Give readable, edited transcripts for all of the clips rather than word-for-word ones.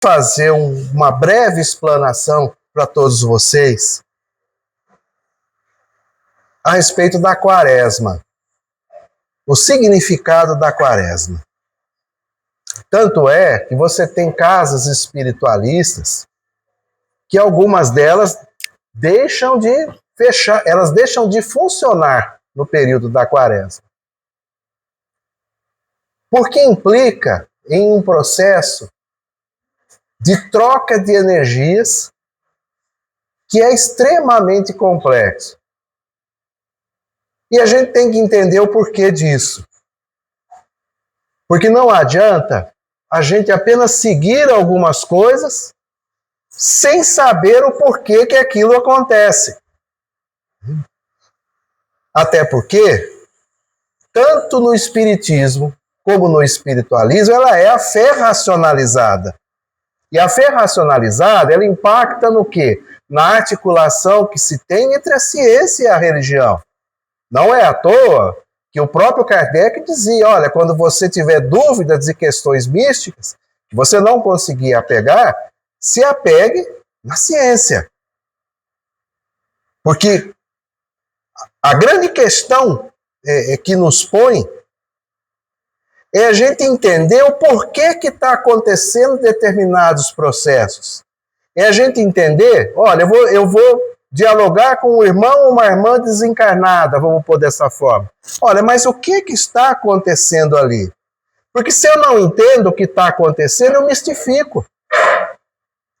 fazer uma breve explanação para todos vocês a respeito da quaresma, o significado da quaresma. Tanto é que você tem casas espiritualistas que algumas delas deixam de fechar, elas deixam de funcionar no período da quaresma. Porque implica em um processo de troca de energias que é extremamente complexo. E a gente tem que entender o porquê disso. Porque não adianta a gente apenas seguir algumas coisas sem saber o porquê que aquilo acontece. Até porque, tanto no espiritismo como no espiritualismo, ela é a fé racionalizada. E a fé racionalizada, ela impacta no quê? Na articulação que se tem entre a ciência e a religião. Não é à toa que o próprio Kardec dizia, olha, quando você tiver dúvidas de questões místicas, que você não conseguir apegar, se apegue na ciência. Porque a grande questão que nos põe é a gente entender o porquê que está acontecendo determinados processos. É a gente entender, olha, eu vou dialogar com um irmão ou uma irmã desencarnada, vamos pôr dessa forma. Olha, mas o que está acontecendo ali? Porque se eu não entendo o que está acontecendo, eu mistifico.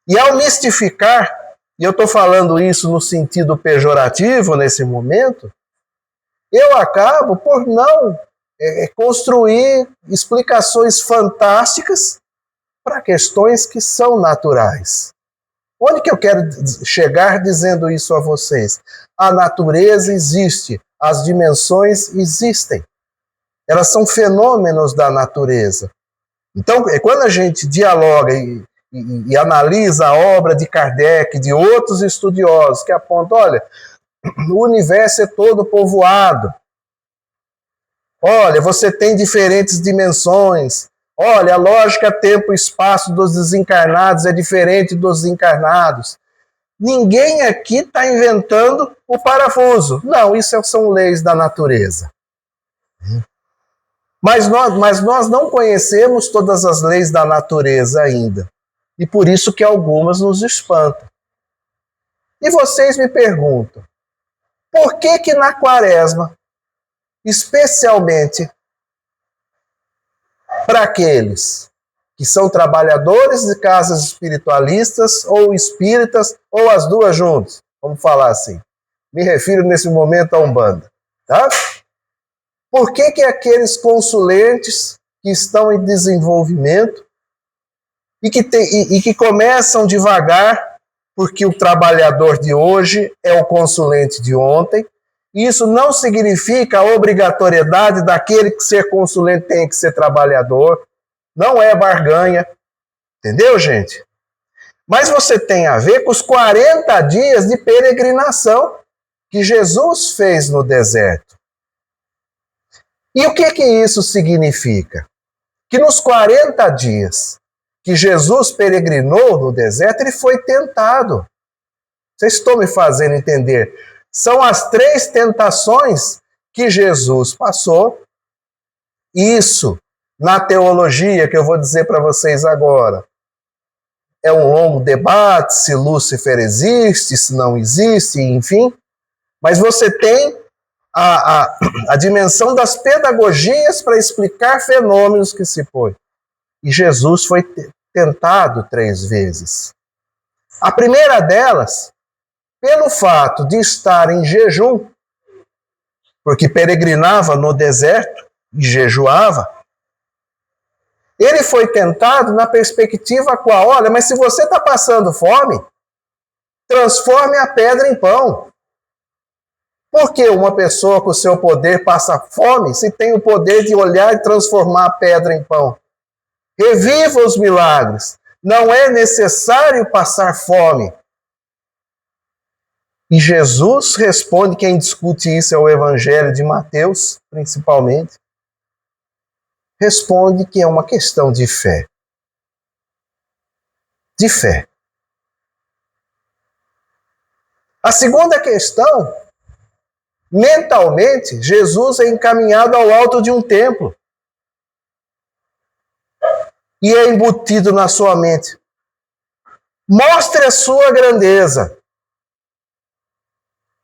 E ao mistificar, e eu estou falando isso no sentido pejorativo nesse momento, eu acabo por não construir explicações fantásticas para questões que são naturais. Onde que eu quero chegar dizendo isso a vocês? A natureza existe, as dimensões existem. Elas são fenômenos da natureza. Então, quando a gente dialoga e analisa a obra de Kardec, de outros estudiosos que apontam, olha, o universo é todo povoado. Olha, você tem diferentes dimensões. Olha, a lógica tempo e espaço dos desencarnados é diferente dos encarnados. Ninguém aqui está inventando o parafuso. Não, isso são leis da natureza. Mas nós não conhecemos todas as leis da natureza ainda. E por isso que algumas nos espantam. E vocês me perguntam, por que na quaresma, especialmente para aqueles que são trabalhadores de casas espiritualistas ou espíritas, ou as duas juntas, vamos falar assim. Me refiro nesse momento à Umbanda. Tá? Por que aqueles consulentes que estão em desenvolvimento e que começam devagar, porque o trabalhador de hoje é o consulente de ontem, isso não significa a obrigatoriedade daquele que ser consulente tem que ser trabalhador. Não é barganha. Entendeu, gente? Mas você tem a ver com os 40 dias de peregrinação que Jesus fez no deserto. E o que isso significa? Que nos 40 dias que Jesus peregrinou no deserto, ele foi tentado. Vocês estão me fazendo entender? São as 3 tentações que Jesus passou. Isso, na teologia, que eu vou dizer para vocês agora, é um longo debate se Lúcifer existe, se não existe, enfim. Mas você tem a dimensão das pedagogias para explicar fenômenos que se põem. E Jesus foi tentado 3 vezes. A primeira delas, pelo fato de estar em jejum, porque peregrinava no deserto e jejuava, ele foi tentado na perspectiva qual, olha, mas se você está passando fome, transforme a pedra em pão. Por que uma pessoa com o seu poder passa fome se tem o poder de olhar e transformar a pedra em pão? Reviva os milagres. Não é necessário passar fome. E Jesus responde, quem discute isso é o Evangelho de Mateus, principalmente, responde que é uma questão de fé. de fé. A segunda questão, mentalmente, Jesus é encaminhado ao alto de um templo e é embutido na sua mente. Mostre a sua grandeza.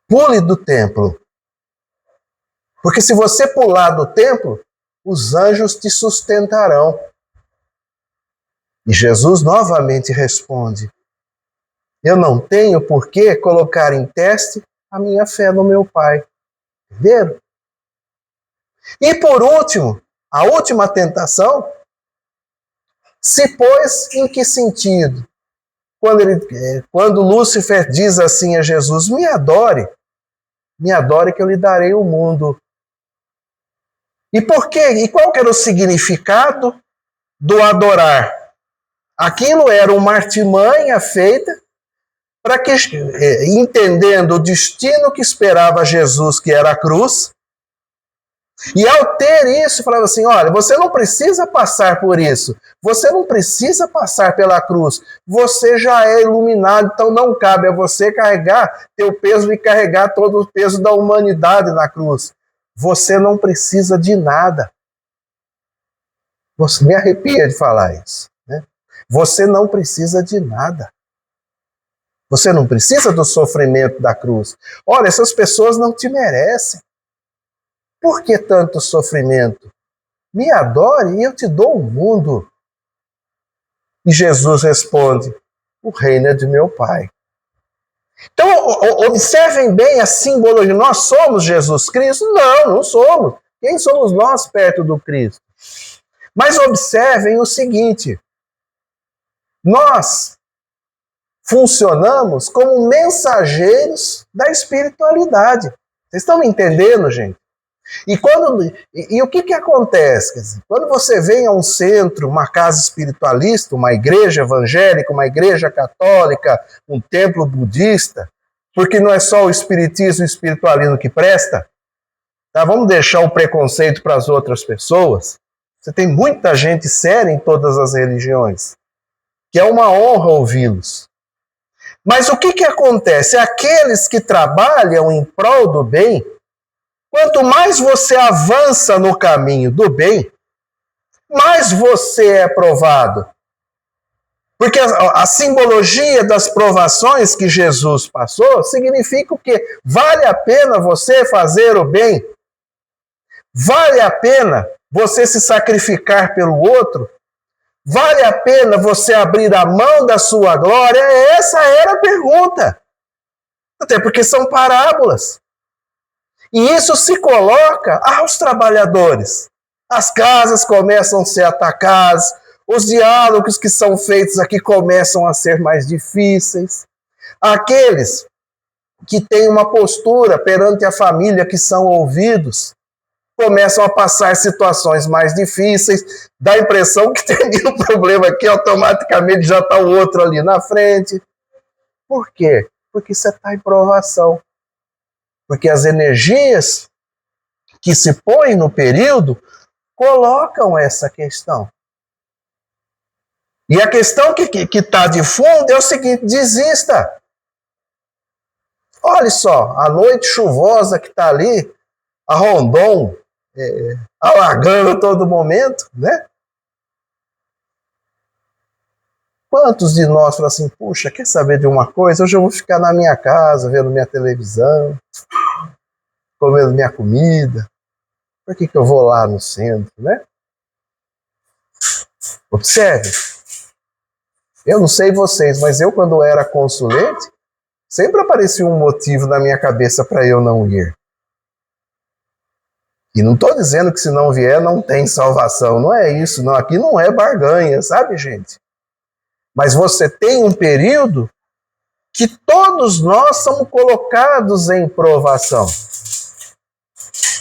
Pule do templo. Porque se você pular do templo, os anjos te sustentarão. E Jesus novamente responde: eu não tenho por que colocar em teste a minha fé no meu Pai. Entenderam? E por último, a última tentação se pôs em que sentido? Quando Lúcifer diz assim a Jesus: me adore que eu lhe darei o mundo. E por quê? E qual que era o significado do adorar? Aquilo era uma artimanha feita para que, entendendo o destino que esperava Jesus, que era a cruz, e ao ter isso, falava assim: olha, você não precisa passar por isso, você não precisa passar pela cruz, você já é iluminado, então não cabe a você carregar teu peso e carregar todo o peso da humanidade na cruz. Você não precisa de nada. Você me arrepia de falar isso, né? Você não precisa de nada. Você não precisa do sofrimento da cruz. Olha, essas pessoas não te merecem. Por que tanto sofrimento? Me adore e eu te dou o mundo. E Jesus responde: o reino é de meu Pai. Então, observem bem a simbologia. Nós somos Jesus Cristo? Não, não somos. Quem somos nós perto do Cristo? Mas observem o seguinte: nós funcionamos como mensageiros da espiritualidade. Vocês estão me entendendo, gente? E o que acontece? Quer dizer, quando você vem a um centro, uma casa espiritualista, uma igreja evangélica, uma igreja católica, um templo budista, porque não é só o espiritismo e o espiritualismo que presta, tá? Vamos deixar o preconceito para as outras pessoas. Você tem muita gente séria em todas as religiões, que é uma honra ouvi-los. Mas o que acontece? Aqueles que trabalham em prol do bem, quanto mais você avança no caminho do bem, mais você é provado. Porque a simbologia das provações que Jesus passou significa o quê? Vale a pena você fazer o bem? Vale a pena você se sacrificar pelo outro? Vale a pena você abrir a mão da sua glória? Essa era a pergunta. Até porque são parábolas. E isso se coloca aos trabalhadores. As casas começam a ser atacadas, os diálogos que são feitos aqui começam a ser mais difíceis. Aqueles que têm uma postura perante a família, que são ouvidos, começam a passar situações mais difíceis, dá a impressão que tem um problema aqui, automaticamente já está o outro ali na frente. Por quê? Porque você está em provação. Porque as energias que se põem no período colocam essa questão. E a questão que está de fundo é o seguinte: desista. Olha só, a noite chuvosa que está ali, a Rondon, alagando a todo momento, né? Quantos de nós falam assim: puxa, quer saber de uma coisa? Hoje eu vou ficar na minha casa, vendo minha televisão, comendo minha comida. Por que eu vou lá no centro, né? Observe. Eu não sei vocês, mas eu, quando era consulente, sempre aparecia um motivo na minha cabeça para eu não ir. E não estou dizendo que se não vier não tem salvação. Não é isso, não. Aqui não é barganha, sabe, gente? Mas você tem um período que todos nós somos colocados em provação.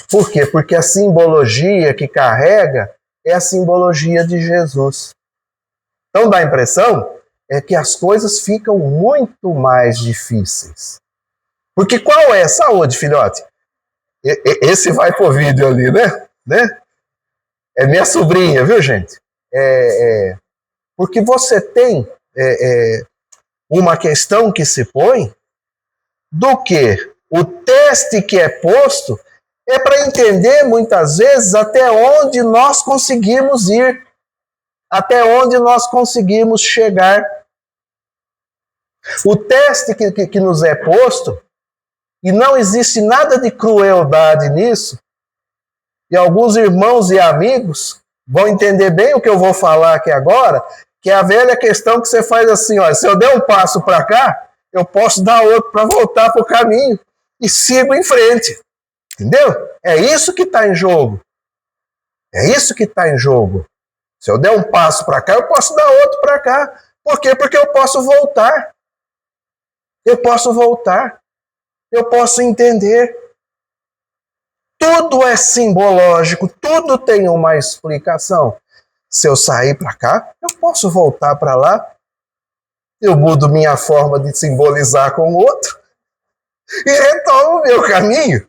Por quê? Porque a simbologia que carrega é a simbologia de Jesus. Então dá a impressão que as coisas ficam muito mais difíceis. Porque qual é? Saúde, filhote. Esse vai pro vídeo ali, né? É minha sobrinha, viu, gente? Porque você tem uma questão que se põe do que o teste que é posto é para entender, muitas vezes, até onde nós conseguimos ir, até onde nós conseguimos chegar. O teste que nos é posto, e não existe nada de crueldade nisso, e alguns irmãos e amigos vão entender bem o que eu vou falar aqui agora, que é a velha questão que você faz assim, olha, se eu der um passo para cá, eu posso dar outro para voltar para o caminho e sigo em frente. Entendeu? É isso que está em jogo. É isso que está em jogo. Se eu der um passo para cá, eu posso dar outro para cá. Por quê? Porque eu posso voltar. Eu posso voltar. Eu posso entender. Tudo é simbológico, tudo tem uma explicação. Se eu sair para cá, eu posso voltar para lá. Eu mudo minha forma de simbolizar com o outro e retomo o meu caminho.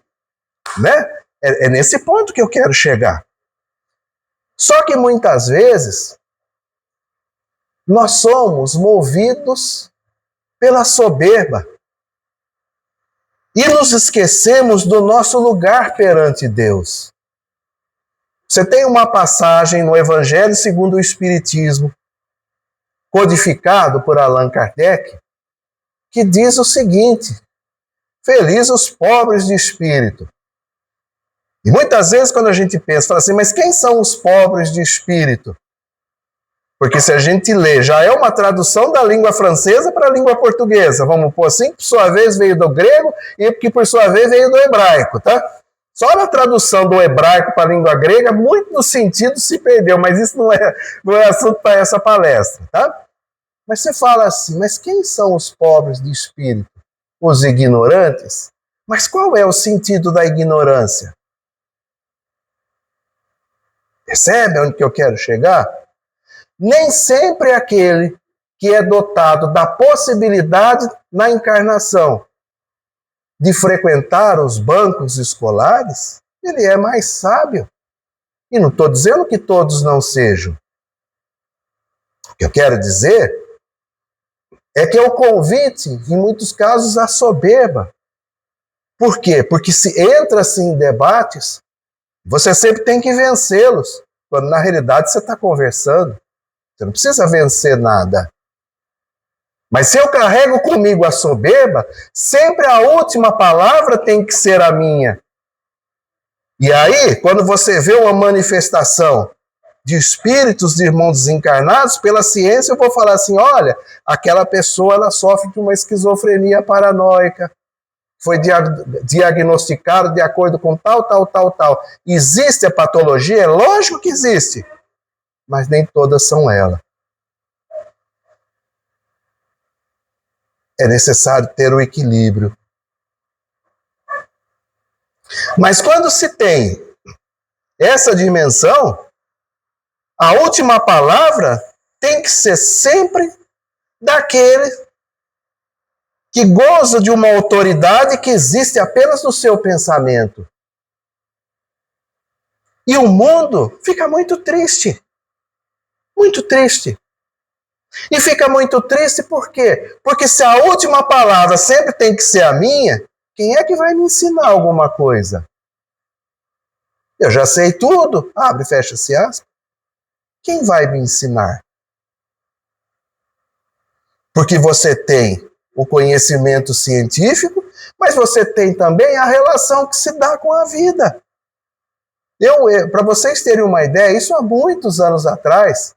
Né? É nesse ponto que eu quero chegar. Só que muitas vezes nós somos movidos pela soberba e nos esquecemos do nosso lugar perante Deus. Você tem uma passagem no Evangelho segundo o Espiritismo, codificado por Allan Kardec, que diz o seguinte: felizes os pobres de espírito. E muitas vezes quando a gente pensa, fala assim, mas quem são os pobres de espírito? Porque se a gente lê, já é uma tradução da língua francesa para a língua portuguesa, vamos pôr assim, que por sua vez veio do grego e que por sua vez veio do hebraico, tá? Só na tradução do hebraico para a língua grega, muito do sentido se perdeu, mas isso não é assunto para essa palestra, tá? Mas você fala assim, mas quem são os pobres de espírito? Os ignorantes? Mas qual é o sentido da ignorância? Percebe onde que eu quero chegar? Nem sempre aquele que é dotado da possibilidade na encarnação de frequentar os bancos escolares, ele é mais sábio. E não estou dizendo que todos não sejam. O que eu quero dizer é que é o convite, em muitos casos, à soberba. Por quê? Porque se entra-se em debates, você sempre tem que vencê-los, quando na realidade você está conversando. Você não precisa vencer nada. Mas se eu carrego comigo a soberba, sempre a última palavra tem que ser a minha. E aí, quando você vê uma manifestação de espíritos de irmãos desencarnados, pela ciência eu vou falar assim, olha, aquela pessoa ela sofre de uma esquizofrenia paranoica, foi diagnosticado de acordo com tal. Existe a patologia? É lógico que existe, mas nem todas são ela. É necessário ter o equilíbrio. Mas quando se tem essa dimensão, a última palavra tem que ser sempre daquele que goza de uma autoridade que existe apenas no seu pensamento. E o mundo fica muito triste. Muito triste. E fica muito triste por quê? Porque se a última palavra sempre tem que ser a minha, quem é que vai me ensinar alguma coisa? Eu já sei tudo. Abre e fecha-se aspas. Quem vai me ensinar? Porque você tem o conhecimento científico, mas você tem também a relação que se dá com a vida. Para vocês terem uma ideia, isso há muitos anos atrás,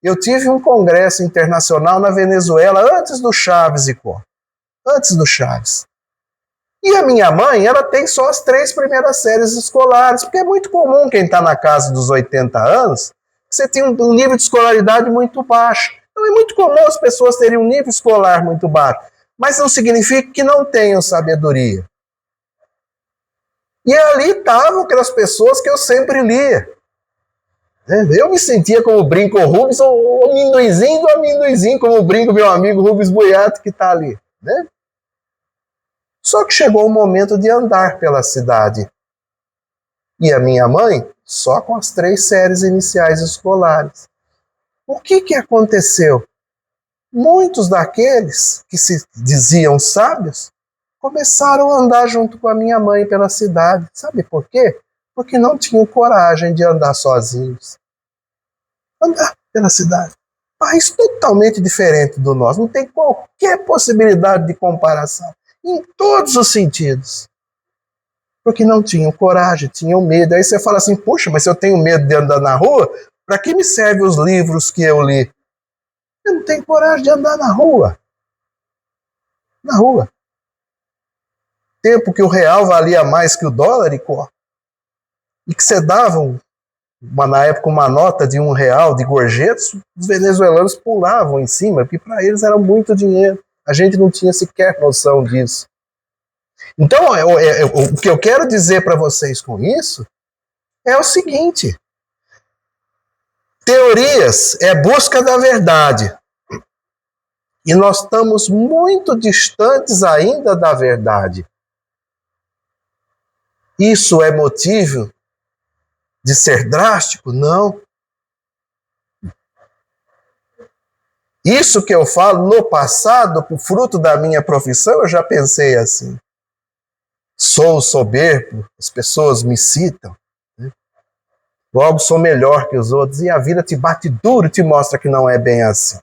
eu tive um congresso internacional na Venezuela antes do Chaves e Có. Antes do Chaves. E a minha mãe, ela tem só as 3 primeiras séries escolares, porque é muito comum quem está na casa dos 80 anos, você tem um nível de escolaridade muito baixo. Então é muito comum as pessoas terem um nível escolar muito baixo, mas não significa que não tenham sabedoria. E ali estavam aquelas pessoas que eu sempre lia. Eu me sentia, como brinca o Rubens, o amendoizinho do amendoizinho, como brinca o meu amigo Rubens Buiato, que está ali. Né? Só que chegou o momento de andar pela cidade. E a minha mãe, só com as 3 séries iniciais escolares. O que aconteceu? muitos daqueles que se diziam sábios começaram a andar junto com a minha mãe pela cidade. Sabe por quê? Porque não tinham coragem de andar sozinhos. Andar pela cidade. País totalmente diferente do nosso. Não tem qualquer possibilidade de comparação. Em todos os sentidos. Porque não tinham coragem, tinham medo. Aí você fala assim, puxa, mas se eu tenho medo de andar na rua, para que me servem os livros que eu li? Eu não tenho coragem de andar na rua. Na rua. Tempo que o real valia mais que o dólar, e que você dava, na época, uma nota de R$1 de gorjetos, os venezuelanos pulavam em cima, porque para eles era muito dinheiro. A gente não tinha sequer noção disso. Então, o que eu quero dizer para vocês com isso é o seguinte: teorias é busca da verdade. E nós estamos muito distantes ainda da verdade. Isso é motivo de ser drástico? Não. Isso que eu falo no passado, por fruto da minha profissão, eu já pensei assim. Sou soberbo, as pessoas me citam. Né? Logo sou melhor que os outros. E a vida te bate duro e te mostra que não é bem assim.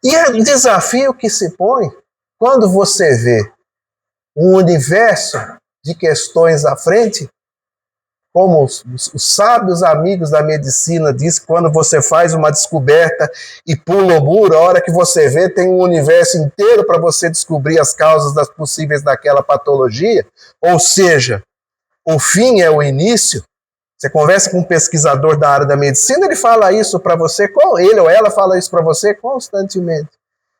E é um desafio que se põe quando você vê um universo de questões à frente, como os sábios amigos da medicina dizem, quando você faz uma descoberta e pula o muro, a hora que você vê, tem um universo inteiro para você descobrir as causas das possíveis daquela patologia, ou seja, o fim é o início. Você conversa com um pesquisador da área da medicina, ele fala isso para você, ele ou ela fala isso para você constantemente.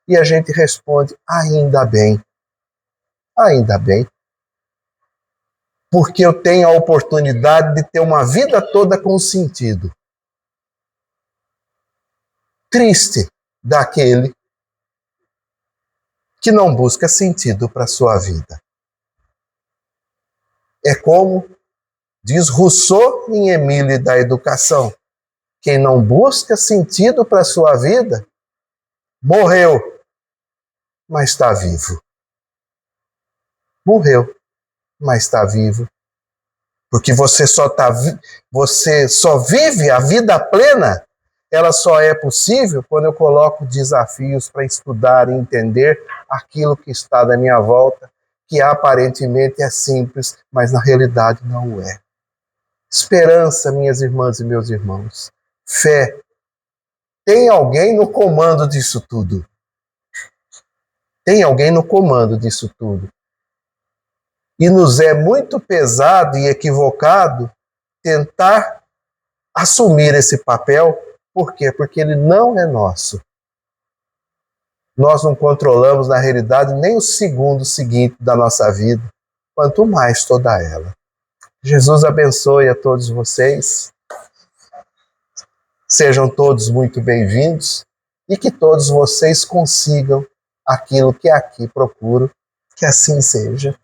E a gente responde, ainda bem. Ainda bem. Porque eu tenho a oportunidade de ter uma vida toda com sentido. Triste daquele que não busca sentido para a sua vida. É como diz Rousseau em Emile da Educação: quem não busca sentido para a sua vida, morreu, mas está vivo. Morreu, mas está vivo. Porque você só vive a vida plena, ela só é possível quando eu coloco desafios para estudar e entender aquilo que está da minha volta, que aparentemente é simples, mas na realidade não o é. Esperança, minhas irmãs e meus irmãos. Fé. Tem alguém no comando disso tudo. Tem alguém no comando disso tudo. E nos é muito pesado e equivocado tentar assumir esse papel. Por quê? Porque ele não é nosso. Nós não controlamos, na realidade, nem o segundo seguinte da nossa vida, quanto mais toda ela. Jesus abençoe a todos vocês. Sejam todos muito bem-vindos e que todos vocês consigam aquilo que aqui procuro, que assim seja.